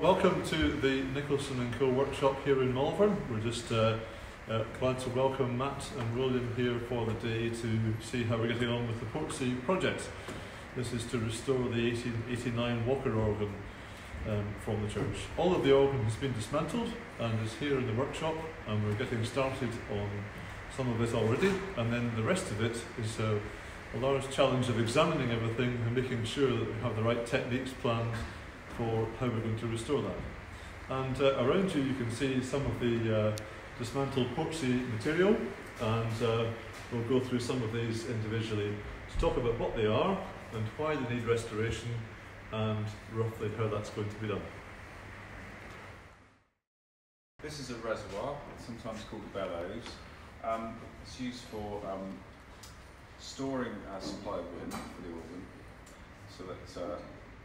Welcome to the Nicholson Co workshop here in Malvern. We're just glad to welcome Matt and William here for the day to see how we're getting on with the Portsea project. This is to restore the 1889 Walker organ from the church. All of the organ has been dismantled and is here in the workshop, and we're getting started on some of it already, and then the rest of it is a large challenge of examining everything and making sure that we have the right techniques planned for how we're going to restore that. And around you can see some of the dismantled Portsea material, and we'll go through some of these individually to talk about what they are and why they need restoration and roughly how that's going to be done. This is a reservoir, sometimes called a bellows. It's used for storing a supply of wind for the organ, so that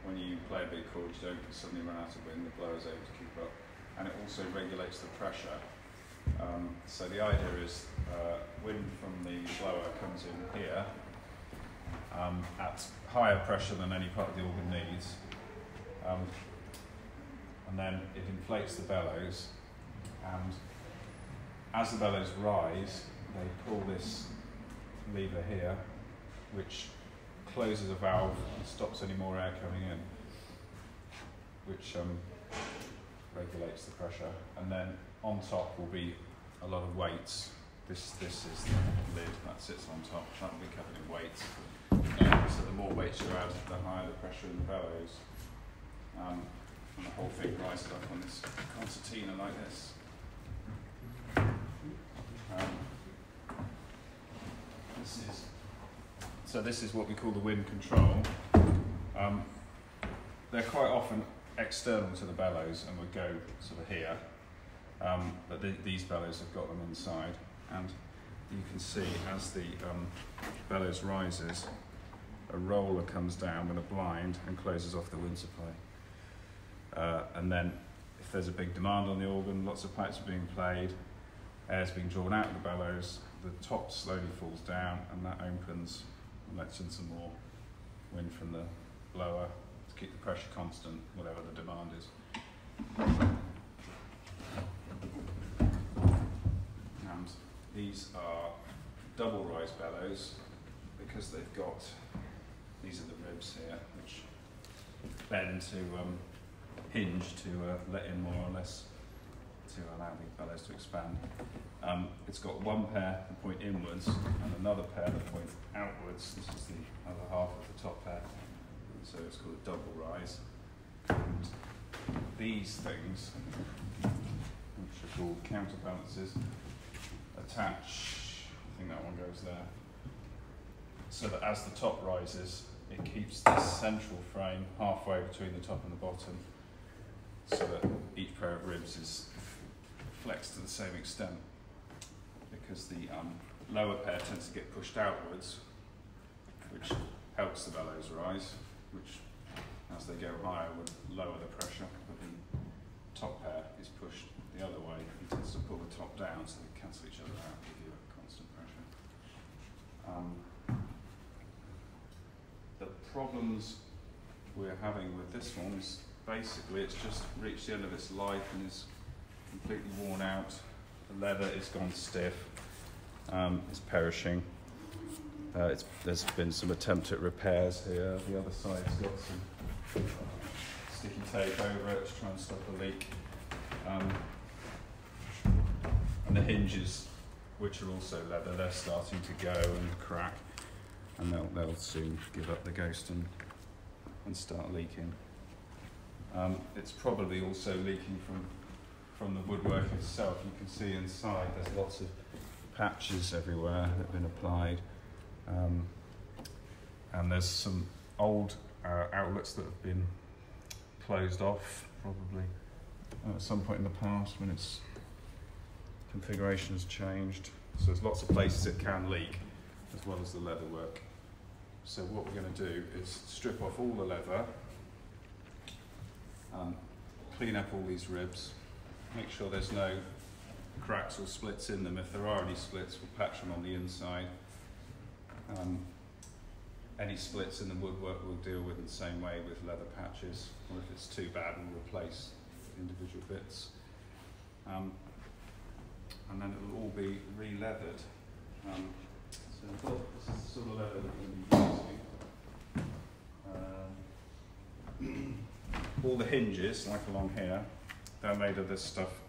when you play a big chord you don't suddenly run out of wind, the blower is able to keep up. And it also regulates the pressure. So the idea is wind from the blower comes in here at higher pressure than any part of the organ needs, and then it inflates the bellows, and as the bellows rise they pull this lever here which closes a valve and stops any more air coming in, which regulates the pressure. And then on top will be a lot of weights. This is the lid that sits on top, trying to be covered in weights. So the more weights you add, the higher the pressure in the bellows. And the whole thing rises up on this concertina like this. This is what we call the wind control. They're quite often external to the bellows and would go sort of here, but these bellows have got them inside, and you can see as the bellows rises, a roller comes down with a blind and closes off the wind supply. And then if there's a big demand on the organ, lots of pipes are being played, air's being drawn out of the bellows, the top slowly falls down and that opens and lets in some more wind from the blower to keep the pressure constant, whatever the demand is. And these are double rise bellows because they've got, these are the ribs here, which bend to hinge to let in more or less to allow the bellows to expand. It's got one pair that point inwards and another pair that point outwards. This is the other half of the top pair, so it's called a double rise. And these things, which are called counterbalances, attach, I think that one goes there, so that as the top rises, it keeps this central frame halfway between the top and the bottom, so that each pair of ribs is flexed to the same extent, because the lower pair tends to get pushed outwards, which helps the bellows rise, which as they go higher would lower the pressure, but the top pair is pushed the other way and tends to pull the top down, so they cancel each other out, give you a constant pressure. The problems we're having with this one is basically it's just reached the end of its life and is completely worn out. The leather is gone stiff, it's perishing. There's been some attempt at repairs here. The other side's got some sticky tape over it to try and stop a leak. And the hinges, which are also leather, they're starting to go and crack, and they'll soon give up the ghost and start leaking. It's probably also leaking from the woodwork itself. You can see inside there's lots of patches everywhere that have been applied, and there's some old outlets that have been closed off probably at some point in the past when its configuration has changed. So there's lots of places it can leak as well as the leather work. So what we're going to do is strip off all the leather, clean up all these ribs, make sure there's no cracks or splits in them. If there are any splits, we'll patch them on the inside. Any splits in the woodwork we'll deal with in the same way with leather patches, or if it's too bad, we'll replace individual bits. And then it will all be re-leathered. So I've got this is the sort of leather that we're going to be using. All the hinges, like along here, they're made of this stuff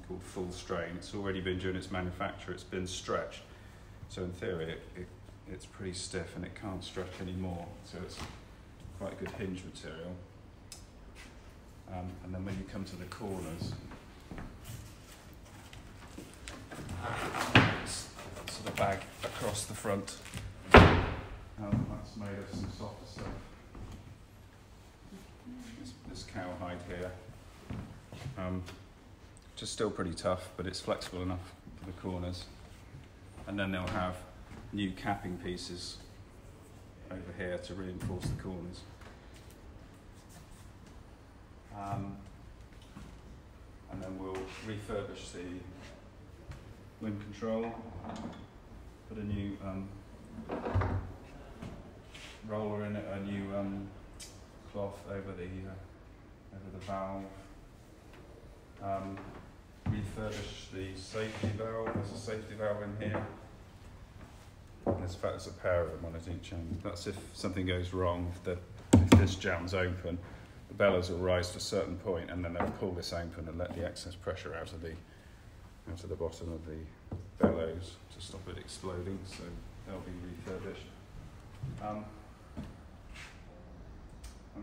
called full strain. It's already been during its manufacture, it's been stretched. So in theory, it's pretty stiff and it can't stretch anymore. So it's quite a good hinge material. And then when you come to the corners, it's sort of bag across the front. That's made of some softer stuff. This cowhide here, just still pretty tough, but it's flexible enough for the corners. And then they'll have new capping pieces over here to reinforce the corners. And then we'll refurbish the wind control, put a new roller in it, a new cloth over the valve. Refurbish the safety valve. There's a safety valve in here. There's a pair of them on at each end. That's if something goes wrong. If this jam's open, the bellows will rise to a certain point, and then they'll pull this open and let the excess pressure out of the bottom of the bellows to stop it exploding. So they'll be refurbished. And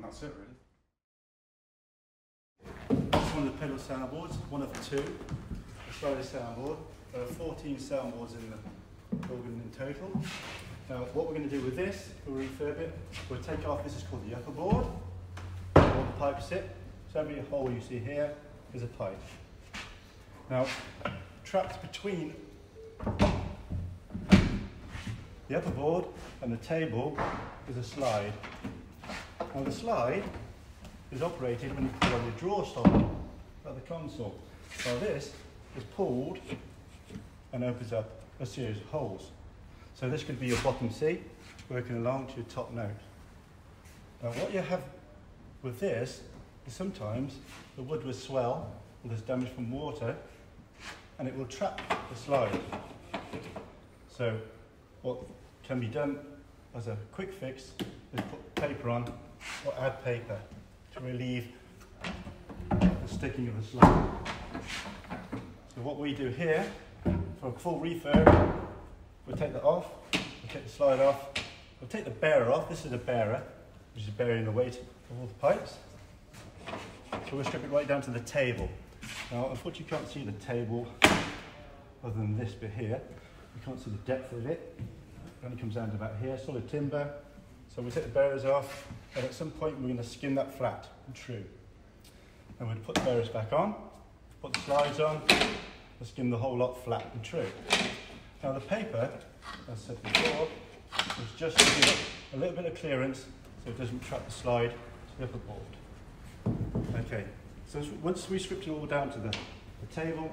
that's it, really. This is one of the pedal soundboards, one of two. A slider soundboard. There are 14 soundboards in the organ in total. Now, what we're going to do with this, we'll refurb it. We'll take off, this is called the upper board, where the pipes sit. So every hole you see here is a pipe. Now, trapped between the upper board and the table is a slide. Now, the slide is operated when you pull on your drawer stop at the console. Now this is pulled and opens up a series of holes. So this could be your bottom C working along to your top note. Now what you have with this is sometimes the wood will swell or there's damage from water and it will trap the slide. So what can be done as a quick fix is put paper on or add paper to relieve the sticking of the slide. So what we do here, for a full refurb, we'll take that off, we'll take the slide off, we'll take the bearer off. This is a bearer, which is bearing the weight of all the pipes. So we'll strip it right down to the table. Now, unfortunately you can't see the table other than this bit here. You can't see the depth of it. It only comes down to about here, solid timber. So we'll take the bearers off, and at some point we're going to skin that flat and true. And we'll put the bearers back on, put the slides on, and skin the whole lot flat and true. Now the paper, as I said before, is just to give it a little bit of clearance so it doesn't trap the slide to the upper board. Okay, so once we stripped it all down to the table,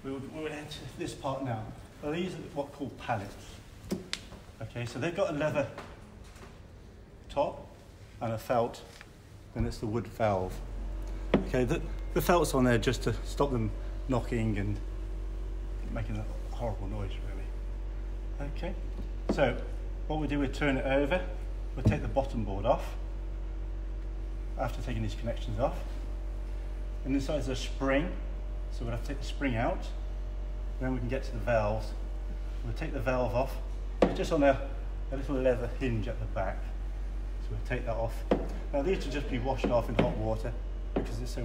we would enter this part now. Now these are what are called pallets. Okay, so they've got a leather top and a felt, and it's the wood valve. Okay, the felt's on there just to stop them knocking and making a horrible noise, really. Okay, so what we do, we turn it over, we'll take the bottom board off, after taking these connections off. And inside is a spring, so we'll have to take the spring out, and then we can get to the valves. We'll take the valve off, just on a little leather hinge at the back. So we'll take that off. Now these will just be washed off in hot water because it's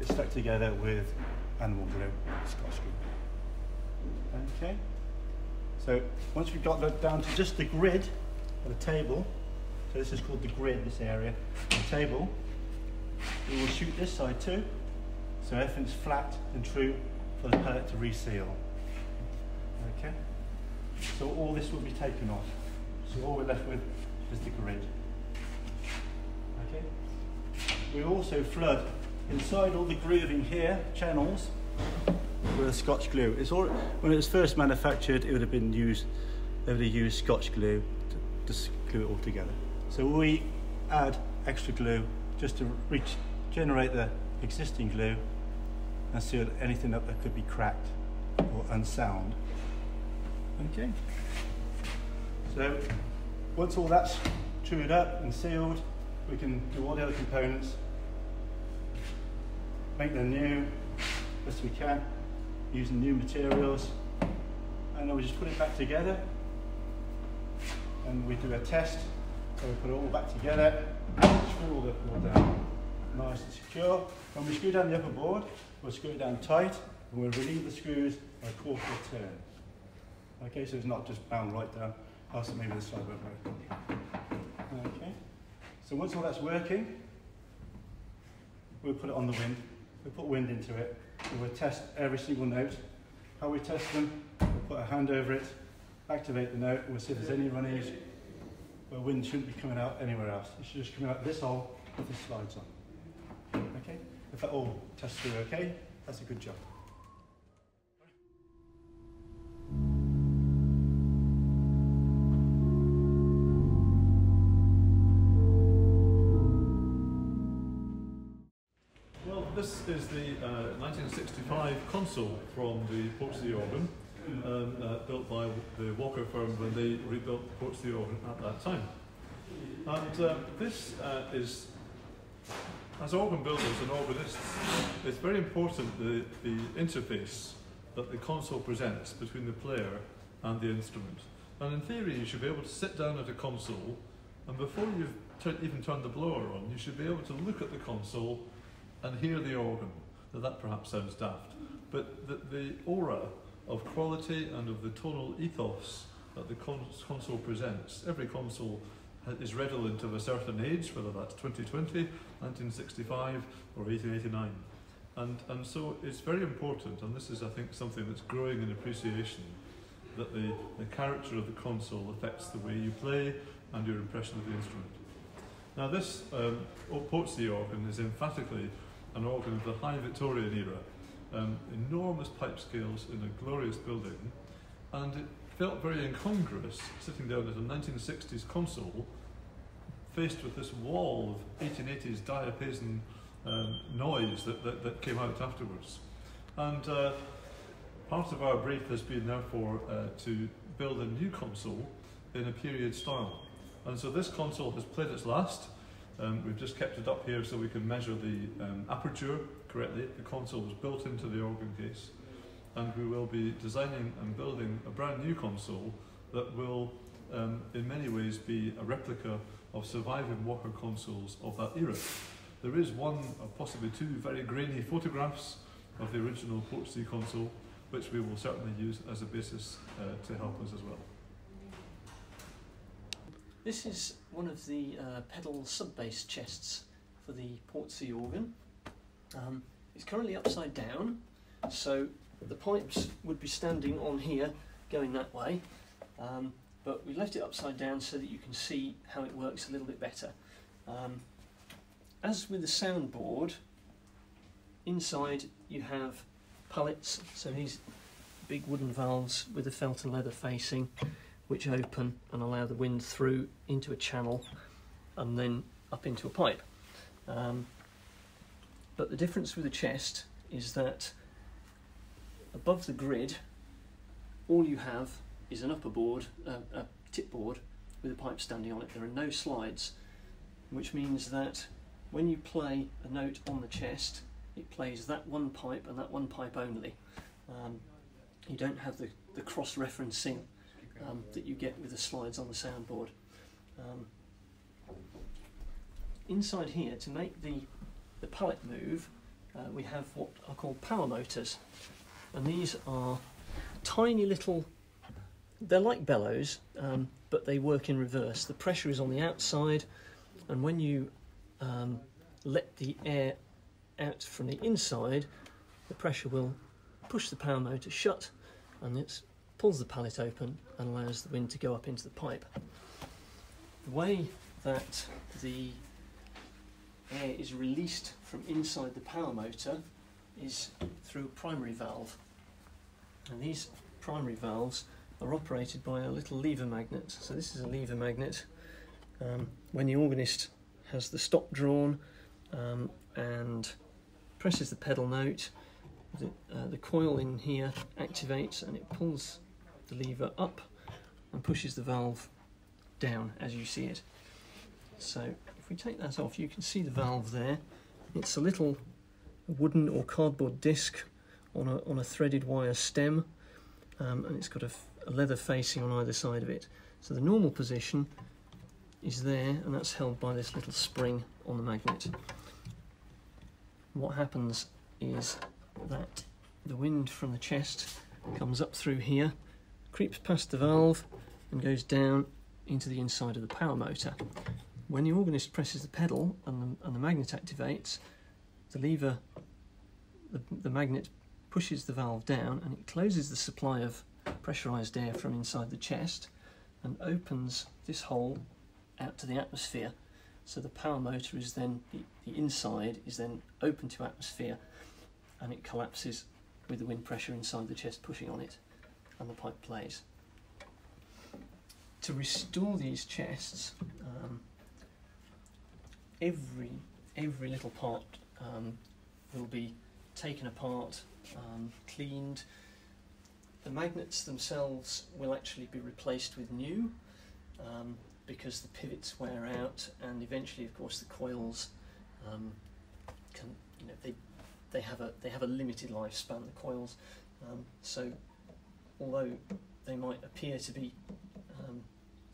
stuck together with animal glue, Scotch glue. Okay. So once we've got that down to just the grid of the table, so this is called the grid, this area, the table, we will shoot this side too, so everything's flat and true for the pellet to reseal. Okay. So all this will be taken off. So all we're left with is the grid. Okay. We also flood inside all the grooving here, channels, with a Scotch glue. When it was first manufactured, it would have been used. They would have used Scotch glue to glue it all together. So we add extra glue just to reach generate the existing glue and seal anything up that could be cracked or unsound. Okay, so once all that's trued up and sealed, we can do all the other components, make them new best we can using new materials, and then we just put it back together and we do a test. So we put it all back together, screw all the board down nice and secure. When we screw down the upper board, we'll screw it down tight and we'll relieve the screws by a quarter of a turn. Okay, so it's not just bound right down, else maybe the side won't work. Okay, so once all that's working, we'll put it on the wind. We'll put wind into it and we'll test every single note. How we test them, we'll put a hand over it, activate the note, and we'll see if there's any runnings where wind shouldn't be coming out anywhere else. It should just come out this hole with the slides on. Okay, if that all tests through okay, that's a good job. This is the 1965 console from the Portsea organ, built by the Walker firm when they rebuilt the Portsea organ at that time. And this is, as organ builders and organists, it's very important the interface that the console presents between the player and the instrument. And in theory, you should be able to sit down at a console, and before you've even turned the blower on, you should be able to look at the console and hear the organ. Now that perhaps sounds daft, but the aura of quality and of the tonal ethos that the console presents. Every console is redolent of a certain age, whether that's 2020, 1965 or 1889. And so it's very important, and this is I think something that's growing in appreciation, that the character of the console affects the way you play and your impression of the instrument. Now this Portsea organ is emphatically an organ of the high Victorian era, enormous pipe scales in a glorious building, and it felt very incongruous sitting down at a 1960s console faced with this wall of 1880s diapason noise that came out afterwards. And part of our brief has been therefore to build a new console in a period style. And so this console has played its last. We've just kept it up here so we can measure the aperture correctly. The console was built into the organ case, and we will be designing and building a brand new console that will in many ways be a replica of surviving Walker consoles of that era. There is one, or possibly two, very grainy photographs of the original Portsea console, which we will certainly use as a basis to help us as well. This is one of the pedal sub-bass chests for the Portsea organ. It's currently upside down, so the pipes would be standing on here going that way, but we left it upside down so that you can see how it works a little bit better. As with the soundboard, inside you have pallets, so these big wooden valves with a felt and leather facing, which open and allow the wind through into a channel and then up into a pipe. But the difference with the chest is that above the grid, all you have is an upper board, a tip board with a pipe standing on it. There are no slides, which means that when you play a note on the chest, it plays that one pipe and that one pipe only. You don't have the cross-referencing that you get with the slides on the soundboard. Inside here, to make the pallet move, we have what are called power motors, and these are tiny little, they're like bellows, but they work in reverse. The pressure is on the outside, and when you let the air out from the inside, the pressure will push the power motor shut, and it pulls the pallet open and allows the wind to go up into the pipe. The way that the air is released from inside the power motor is through a primary valve, and these primary valves are operated by a little lever magnet. So this is a lever magnet. When the organist has the stop drawn, and presses the pedal note. The coil in here activates and it pulls the lever up and pushes the valve down as you see it. So if we take that off, you can see the valve there. It's a little wooden or cardboard disc on a threaded wire stem, and it's got a leather facing on either side of it. So the normal position is there, and that's held by this little spring on the magnet. What happens is that the wind from the chest comes up through here, creeps past the valve and goes down into the inside of the power motor. When the organist presses the pedal and the magnet activates, the lever, the magnet pushes the valve down and it closes the supply of pressurised air from inside the chest and opens this hole out to the atmosphere. So the power motor is then, the inside is then open to atmosphere, and it collapses with the wind pressure inside the chest pushing on it, and the pipe plays. To restore these chests, every little part will be taken apart, cleaned. The magnets themselves will actually be replaced with new, because the pivots wear out, and eventually, of course, the coils can, they have a limited lifespan. The coils, so although they might appear to be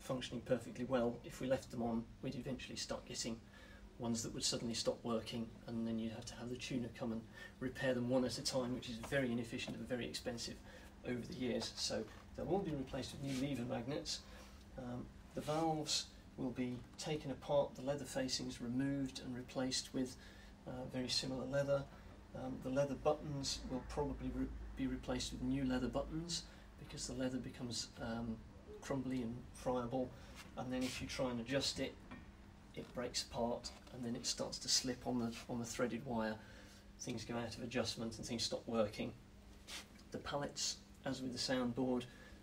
functioning perfectly well, if we left them on, we'd eventually start getting ones that would suddenly stop working, and then you'd have to have the tuner come and repair them one at a time, which is very inefficient and very expensive over the years. So they'll all be replaced with new lever magnets. The valves will be taken apart, the leather facings removed and replaced with very similar leather. The leather buttons will probably be replaced with new leather buttons, because the leather becomes crumbly and friable, and then if you try and adjust it, it breaks apart and then it starts to slip on the threaded wire. Things go out of adjustment and things stop working. The pallets, as with the soundboard,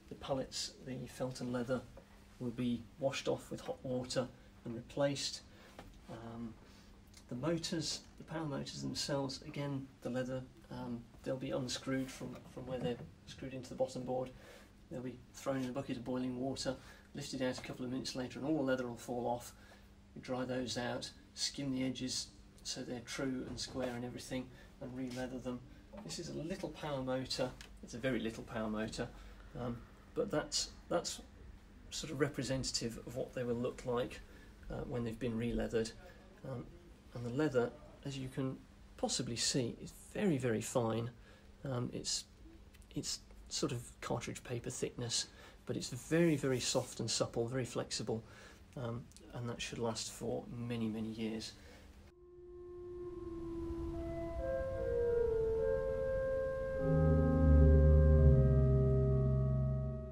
the pallets, the felt and leather, will be washed off with hot water and replaced. The motors, the power motors themselves, again, the leather, they'll be unscrewed from where they're screwed into the bottom board. They'll be thrown in a bucket of boiling water, lifted out a couple of minutes later, and all the leather will fall off. We dry those out, skim the edges so they're true and square and everything, and re-leather them. This is a little power motor. It's a very little power motor, but that's sort of representative of what they will look like when they've been re-leathered. And the leather, as you can possibly see, is very, very fine. It's sort of cartridge paper thickness, but it's very, very soft and supple, very flexible, and that should last for many, many years.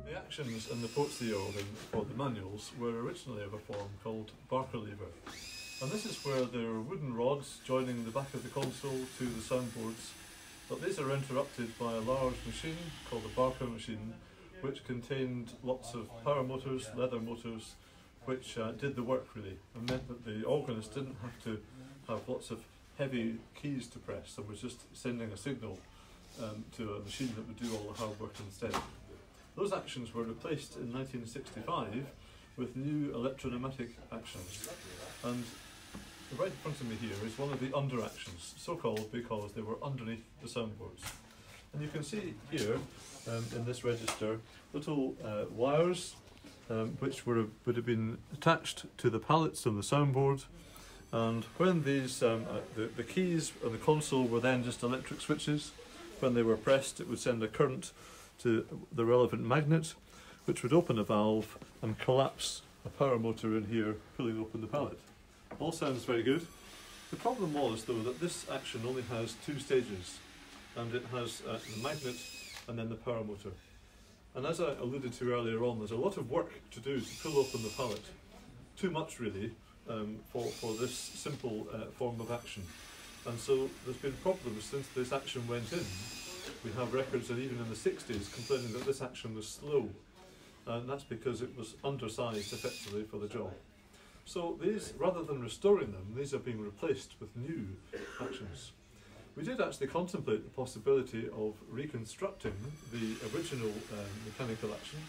The actions in the Portsea organ for the manuals were originally of a form called barker lever, and this is where there are wooden rods joining the back of the console to the soundboards, but these are interrupted by a large machine called the barker machine, which contained lots of power motors, leather motors, which did the work really, and meant that the organist didn't have to have lots of heavy keys to press and was just sending a signal to a machine that would do all the hard work instead. Those actions were replaced in 1965 with new electro-pneumatic actions, and right in front of me here is one of the under actions, so called because they were underneath the soundboards. And you can see here in this register little wires which would have been attached to the pallets on the soundboard, and when these the keys on the console were then just electric switches, when they were pressed it would send a current to the relevant magnet, which would open a valve and collapse a power motor in here, pulling open the pallet. All sounds very good. The problem was, though, that this action only has two stages, and it has the magnet and then the power motor. And as I alluded to earlier on, there's a lot of work to do to pull open the pallet. Too much, really, for this simple form of action. And so there's been problems since this action went in. We have records, and even in the 60s, complaining that this action was slow. And that's because it was undersized, effectively, for the job. So these, rather than restoring them, these are being replaced with new actions. We did actually contemplate the possibility of reconstructing the original mechanical action.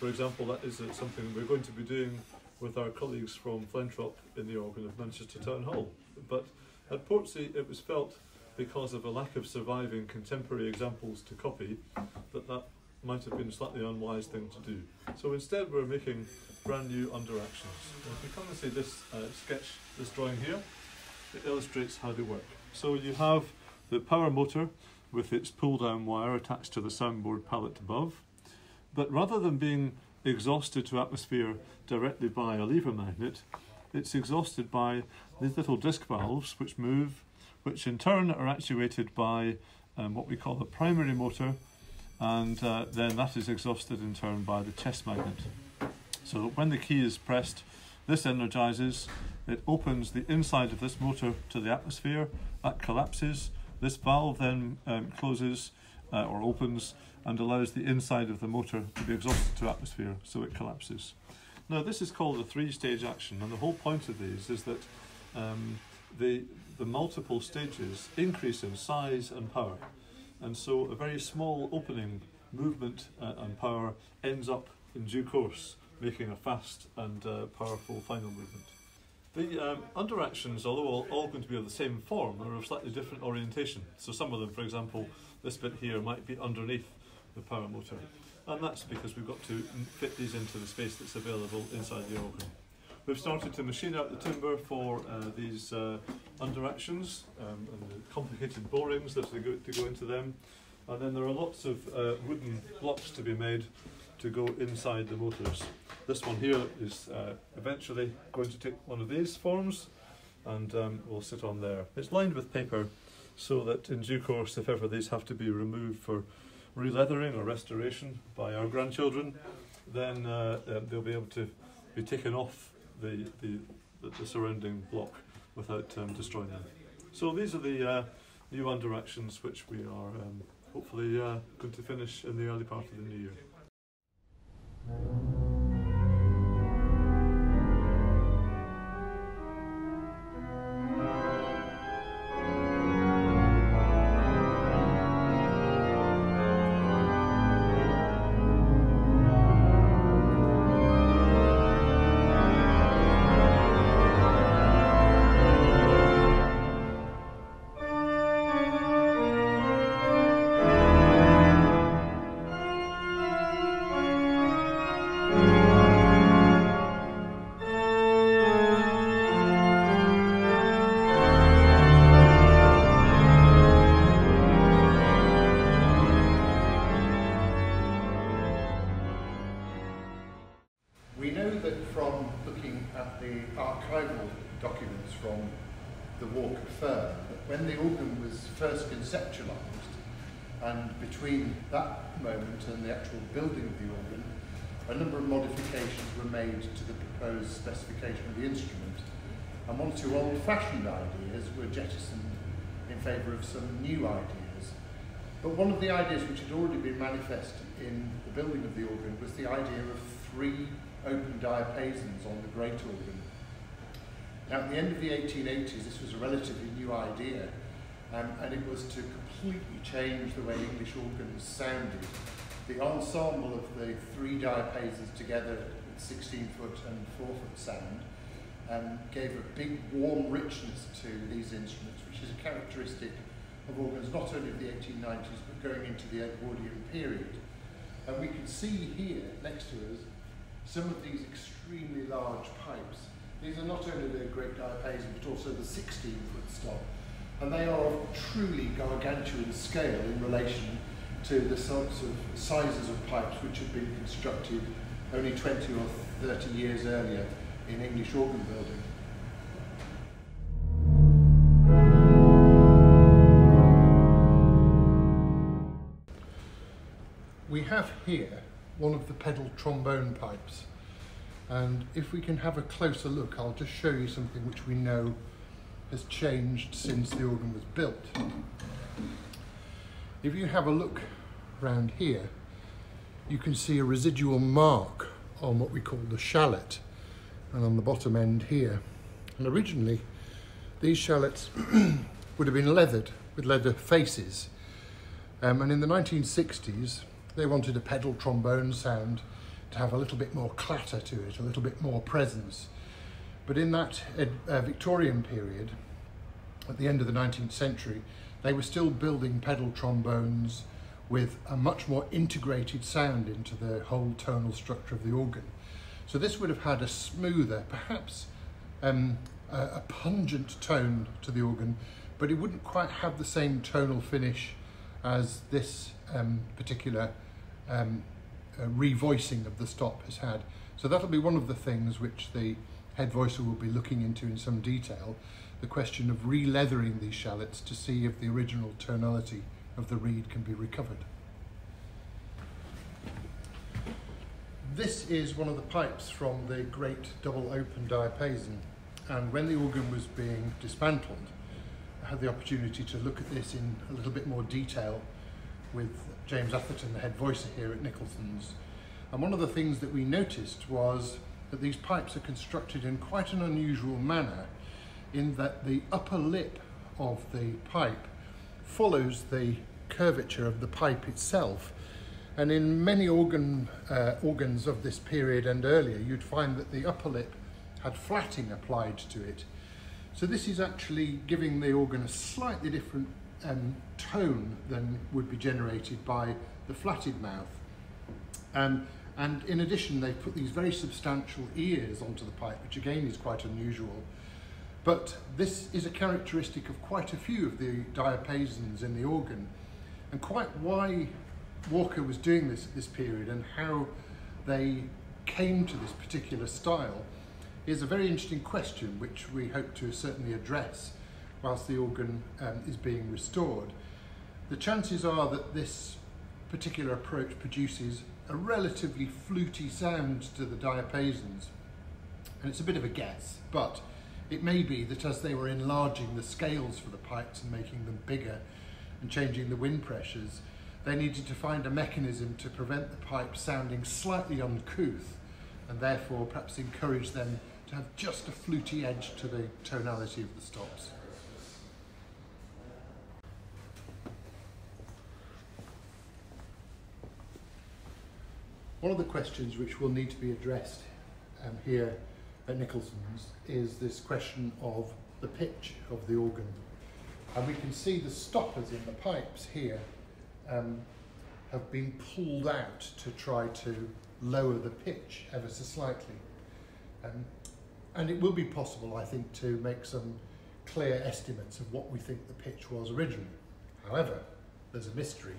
For example, that is something we're going to be doing with our colleagues from Flentrop in the organ of Manchester Town Hall. But at Portsea it was felt, because of a lack of surviving contemporary examples to copy, that that might have been a slightly unwise thing to do. So instead we're making brand new underactions. If you come and see this sketch, this drawing here, it illustrates how they work. So you have the power motor with its pull-down wire attached to the soundboard pallet above, but rather than being exhausted to atmosphere directly by a lever magnet, it's exhausted by these little disc valves which move, which in turn are actuated by what we call the primary motor, and then that is exhausted in turn by the chest magnet. So that when the key is pressed, this energizes, it opens the inside of this motor to the atmosphere, that collapses, this valve then closes or opens and allows the inside of the motor to be exhausted to atmosphere, so it collapses. Now this is called a three-stage action, and the whole point of these is that the multiple stages increase in size and power, and so a very small opening movement and power ends up in due course making a fast and powerful final movement. The underactions, although all going to be of the same form, are of slightly different orientation. So some of them, for example, this bit here might be underneath the power motor, and that's because we've got to fit these into the space that's available inside the organ. We've started to machine out the timber for these underactions and the complicated borings that are to go into them, and then there are lots of wooden blocks to be made to go inside the motors. This one here is eventually going to take one of these forms and will sit on there. It's lined with paper so that in due course, if ever these have to be removed for re-leathering or restoration by our grandchildren, then they'll be able to be taken off the surrounding block without destroying them. So these are the new underactions which we are hopefully going to finish in the early part of the new year. We know that from looking at the archival documents from the Walker firm, that when the organ was first conceptualised, and between that moment and the actual building of the organ, a number of modifications were made to the proposed specification of the instrument, and one or two old-fashioned ideas were jettisoned in favour of some new ideas. But one of the ideas which had already been manifest in the building of the organ was the idea of 3 open diapasons on the great organ. Now at the end of the 1880s this was a relatively new idea, and it was to completely change the way English organs sounded. The ensemble of the 3 diapasons together with 16-foot and 4-foot sound gave a big warm richness to these instruments, which is a characteristic of organs not only of the 1890s but going into the Edwardian period. And we can see here next to us some of these extremely large pipes. These are not only the great diapason but also the 16-foot stop, and they are of truly gargantuan scale in relation to the sorts of sizes of pipes which had been constructed only 20 or 30 years earlier in English organ building. We have here one of the pedal trombone pipes, and if we can have a closer look, I'll just show you something which we know has changed since the organ was built. If you have a look around here, you can see a residual mark on what we call the shallot, and on the bottom end here. And originally these shallots would have been leathered with leather faces, and in the 1960s they wanted a pedal trombone sound to have a little bit more clatter to it, a little bit more presence. But in that Victorian period, at the end of the 19th century, they were still building pedal trombones with a much more integrated sound into the whole tonal structure of the organ. So this would have had a smoother, perhaps a pungent tone to the organ, but it wouldn't quite have the same tonal finish as this particular revoicing of the stop has had. So that'll be one of the things which the head voicer will be looking into in some detail, the question of re-leathering these shallots to see if the original tonality of the reed can be recovered. This is one of the pipes from the great double open diapason, and when the organ was being dismantled, I had the opportunity to look at this in a little bit more detail with James Atherton, the head voicer here at Nicholson's. And one of the things that we noticed was that these pipes are constructed in quite an unusual manner, in that the upper lip of the pipe follows the curvature of the pipe itself. And in many organs of this period and earlier, you'd find that the upper lip had flatting applied to it. So this is actually giving the organ a slightly different tone than would be generated by the flatted mouth. And in addition, they've put these very substantial ears onto the pipe, which again is quite unusual. But this is a characteristic of quite a few of the diapasons in the organ, and quite why Walker was doing this at this period and how they came to this particular style is a very interesting question, which we hope to certainly address whilst the organ is being restored. The chances are that this particular approach produces a relatively fluty sound to the diapasons, and it's a bit of a guess, but it may be that as they were enlarging the scales for the pipes and making them bigger and changing the wind pressures, they needed to find a mechanism to prevent the pipe sounding slightly uncouth, and therefore perhaps encourage them to have just a fluty edge to the tonality of the stops. One of the questions which will need to be addressed here at Nicholson's is this question of the pitch of the organ. And we can see the stoppers in the pipes here have been pulled out to try to lower the pitch ever so slightly. And it will be possible, I think, to make some clear estimates of what we think the pitch was originally. However, there's a mystery.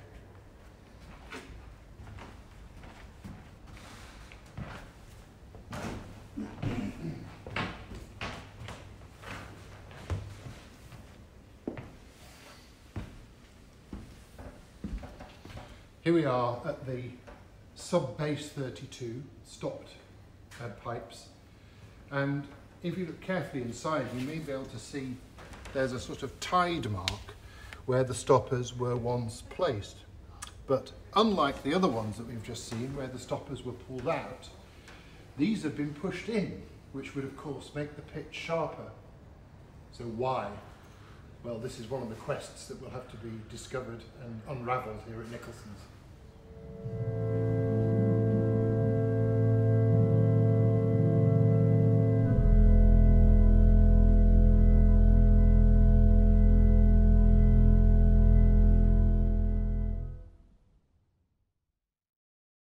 Here we are at the sub-bass 32 stopped pipes, and if you look carefully inside, you may be able to see there's a sort of tide mark where the stoppers were once placed. But unlike the other ones that we've just seen, where the stoppers were pulled out, these have been pushed in, which would of course make the pitch sharper. So why? Well, this is one of the quests that will have to be discovered and unravelled here at Nicholson's.